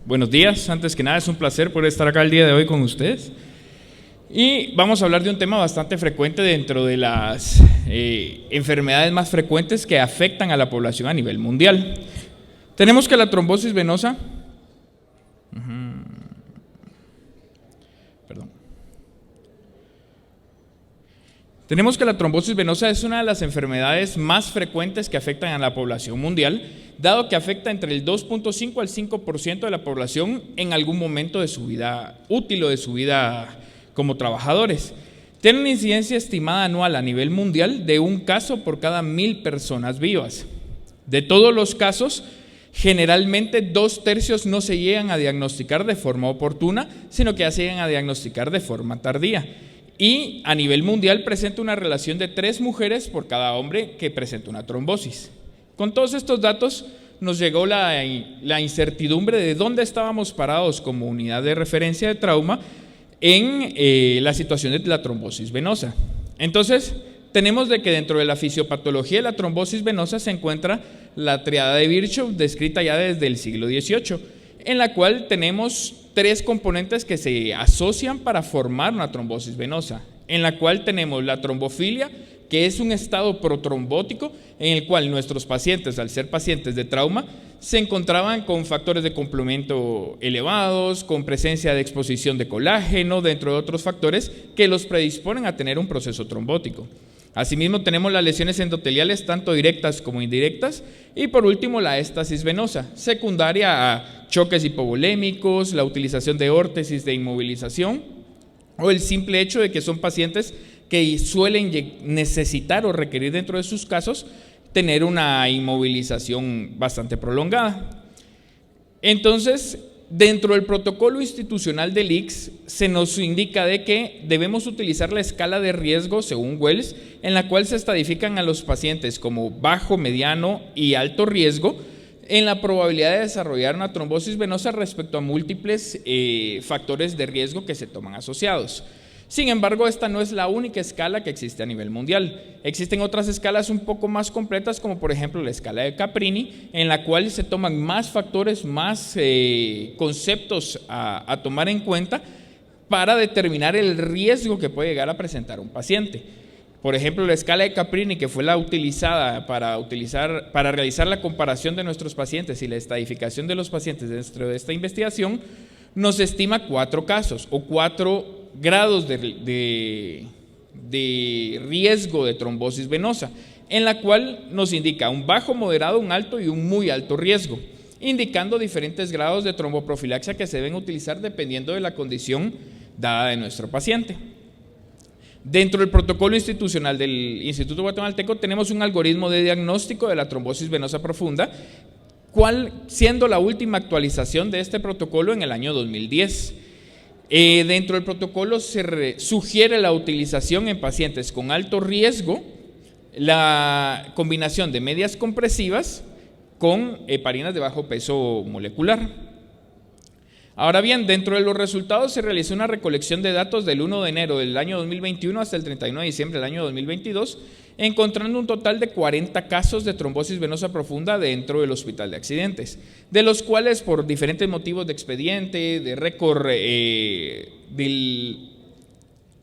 Buenos días, antes que nada es un placer poder estar acá el día de hoy con ustedes. Y vamos a hablar de un tema bastante frecuente dentro de las enfermedades más frecuentes que afectan a la población a nivel mundial. Tenemos que la trombosis venosa, es una de las enfermedades más frecuentes que afectan a la población mundial, dado que afecta entre el 2.5 al 5% de la población en algún momento de su vida útil o de su vida como trabajadores. Tiene una incidencia estimada anual a nivel mundial de un caso por cada 1,000 personas vivas. De todos los casos, generalmente 2/3 no se llegan a diagnosticar de forma oportuna, sino que ya se llegan a diagnosticar de forma tardía. Y a nivel mundial presenta una relación de 3 mujeres por cada hombre que presenta una trombosis. Con todos estos datos nos llegó la incertidumbre de dónde estábamos parados como unidad de referencia de trauma en la situación de la trombosis venosa. Entonces, tenemos de que dentro de la fisiopatología de la trombosis venosa se encuentra la triada de Virchow, descrita ya desde el siglo XVIII, en la cual tenemos 3 componentes que se asocian para formar una trombosis venosa, en la cual tenemos la trombofilia, que es un estado protrombótico en el cual nuestros pacientes, al ser pacientes de trauma, se encontraban con factores de complemento elevados, con presencia de exposición de colágeno, dentro de otros factores que los predisponen a tener un proceso trombótico. Asimismo, tenemos las lesiones endoteliales, tanto directas como indirectas, y por último la éstasis venosa, secundaria a choques hipovolémicos, la utilización de órtesis de inmovilización o el simple hecho de que son pacientes que suelen necesitar o requerir dentro de sus casos tener una inmovilización bastante prolongada. Entonces, dentro del protocolo institucional del ICS se nos indica de que debemos utilizar la escala de riesgo según Wells, en la cual se estadifican a los pacientes como bajo, mediano y alto riesgo en la probabilidad de desarrollar una trombosis venosa respecto a múltiples factores de riesgo que se toman asociados. Sin embargo, esta no es la única escala que existe a nivel mundial. Existen otras escalas un poco más completas, como por ejemplo la escala de Caprini, en la cual se toman más factores, más conceptos a tomar en cuenta para determinar el riesgo que puede llegar a presentar un paciente. Por ejemplo, la escala de Caprini, que fue la utilizada para realizar la comparación de nuestros pacientes y la estadificación de los pacientes dentro de esta investigación, nos estima 4 casos o 4 grados de riesgo de trombosis venosa, en la cual nos indica un bajo, moderado, un alto y un muy alto riesgo, indicando diferentes grados de tromboprofilaxia que se deben utilizar dependiendo de la condición dada de nuestro paciente. Dentro del protocolo institucional del Instituto Guatemalteco tenemos un algoritmo de diagnóstico de la trombosis venosa profunda, cual siendo la última actualización de este protocolo en el año 2010. Dentro del protocolo se sugiere la utilización en pacientes con alto riesgo, la combinación de medias compresivas con heparinas de bajo peso molecular. Ahora bien, dentro de los resultados se realizó una recolección de datos del 1 de enero del año 2021 hasta el 31 de diciembre del año 2022, encontrando un total de 40 casos de trombosis venosa profunda dentro del hospital de accidentes, de los cuales por diferentes motivos de expediente, de récord,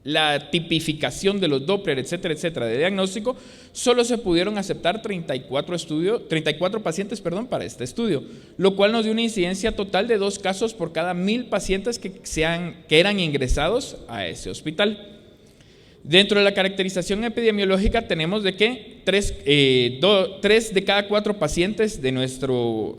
la tipificación de los Doppler, etcétera, etcétera, de diagnóstico, solo se pudieron aceptar 34 pacientes para este estudio, lo cual nos dio una incidencia total de 2 casos por cada 1,000 pacientes que eran ingresados a ese hospital. Dentro de la caracterización epidemiológica tenemos de que 3 de cada 4 pacientes de nuestro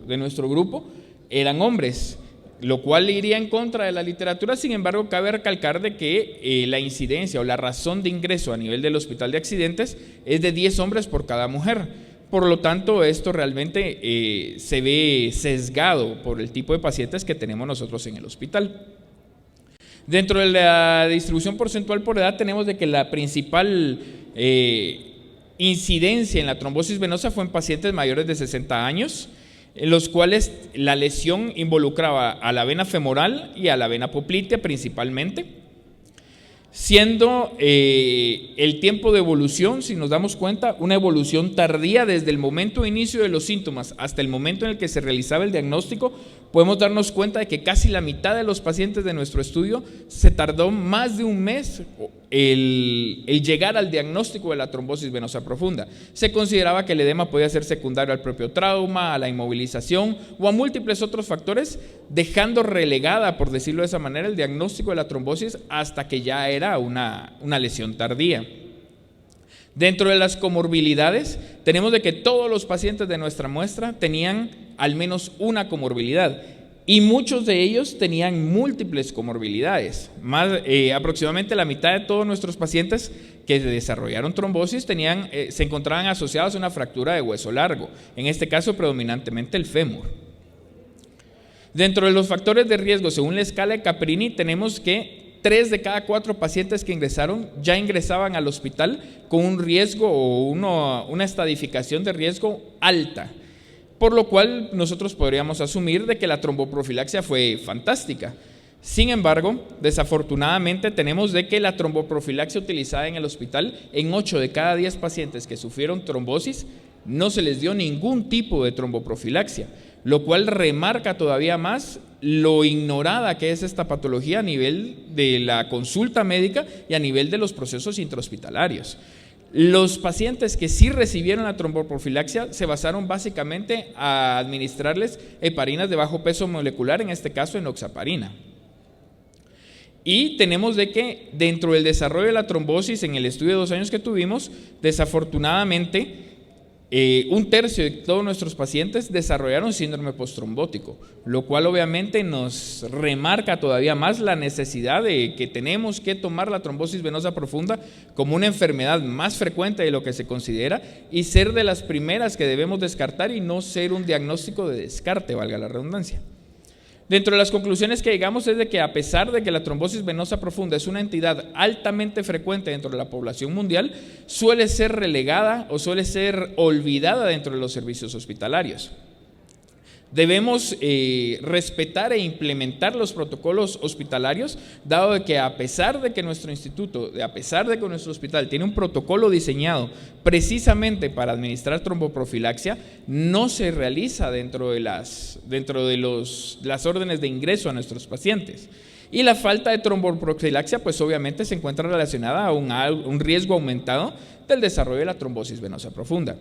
grupo eran hombres, lo cual iría en contra de la literatura. Sin embargo, cabe recalcar de que la incidencia o la razón de ingreso a nivel del hospital de accidentes es de 10 hombres por cada mujer. Por lo tanto, esto realmente se ve sesgado por el tipo de pacientes que tenemos nosotros en el hospital. Dentro de la distribución porcentual por edad tenemos de que la principal incidencia en la trombosis venosa fue en pacientes mayores de 60 años, en los cuales la lesión involucraba a la vena femoral y a la vena poplitea principalmente, siendo el tiempo de evolución, si nos damos cuenta, una evolución tardía desde el momento de inicio de los síntomas hasta el momento en el que se realizaba el diagnóstico, podemos darnos cuenta de que casi la mitad de los pacientes de nuestro estudio se tardó más de un mes el llegar al diagnóstico de la trombosis venosa profunda. Se consideraba que el edema podía ser secundario al propio trauma, a la inmovilización o a múltiples otros factores, dejando relegada, por decirlo de esa manera, el diagnóstico de la trombosis hasta que ya era una lesión tardía. Dentro de las comorbilidades, tenemos de que todos los pacientes de nuestra muestra tenían al menos una comorbilidad y muchos de ellos tenían múltiples comorbilidades. Aproximadamente la mitad de todos nuestros pacientes que desarrollaron trombosis se encontraban asociados a una fractura de hueso largo, en este caso predominantemente el fémur. Dentro de los factores de riesgo, según la escala de Caprini, tenemos que 3 de cada 4 pacientes que ingresaron ya ingresaban al hospital con un riesgo o una estadificación de riesgo alta, por lo cual nosotros podríamos asumir de que la tromboprofilaxia fue fantástica. Sin embargo, desafortunadamente tenemos de que la tromboprofilaxia utilizada en el hospital, en 8 de cada 10 pacientes que sufrieron trombosis, no se les dio ningún tipo de tromboprofilaxia, lo cual remarca todavía más lo ignorada que es esta patología a nivel de la consulta médica y a nivel de los procesos intrahospitalarios. Los pacientes que sí recibieron la tromboprofilaxia se basaron básicamente a administrarles heparinas de bajo peso molecular, en este caso enoxaparina. Y tenemos de que dentro del desarrollo de la trombosis, en el estudio de 2 años que tuvimos, desafortunadamente, 1/3 de todos nuestros pacientes desarrollaron síndrome postrombótico, lo cual obviamente nos remarca todavía más la necesidad de que tenemos que tomar la trombosis venosa profunda como una enfermedad más frecuente de lo que se considera y ser de las primeras que debemos descartar y no ser un diagnóstico de descarte, valga la redundancia. Dentro de las conclusiones que llegamos es de que a pesar de que la trombosis venosa profunda es una entidad altamente frecuente dentro de la población mundial, suele ser relegada o suele ser olvidada dentro de los servicios hospitalarios. Debemos respetar e implementar los protocolos hospitalarios, dado de que a pesar de que nuestro instituto, a pesar de que nuestro hospital tiene un protocolo diseñado precisamente para administrar tromboprofilaxia, no se realiza dentro de las órdenes de ingreso a nuestros pacientes. Y la falta de tromboprofilaxia pues obviamente se encuentra relacionada a un riesgo aumentado del desarrollo de la trombosis venosa profunda.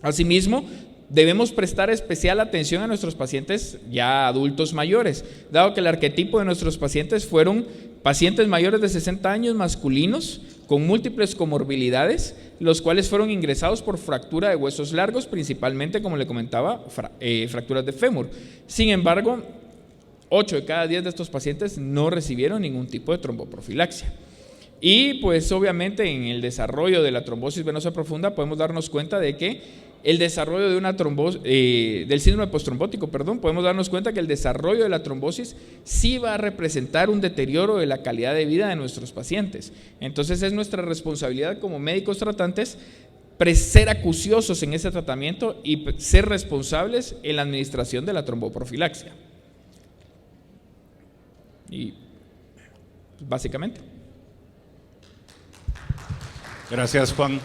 Asimismo, debemos prestar especial atención a nuestros pacientes ya adultos mayores, dado que el arquetipo de nuestros pacientes fueron pacientes mayores de 60 años masculinos con múltiples comorbilidades, los cuales fueron ingresados por fractura de huesos largos, principalmente, como le comentaba, fracturas de fémur. Sin embargo, 8 de cada 10 de estos pacientes no recibieron ningún tipo de tromboprofilaxia. Y pues obviamente en el desarrollo de la trombosis venosa profunda podemos darnos cuenta de que el desarrollo de una del síndrome postrombótico, podemos darnos cuenta que el desarrollo de la trombosis sí va a representar un deterioro de la calidad de vida de nuestros pacientes. Entonces es nuestra responsabilidad como médicos tratantes ser acuciosos en ese tratamiento y ser responsables en la administración de la tromboprofilaxia. Y básicamente. Gracias, Juan.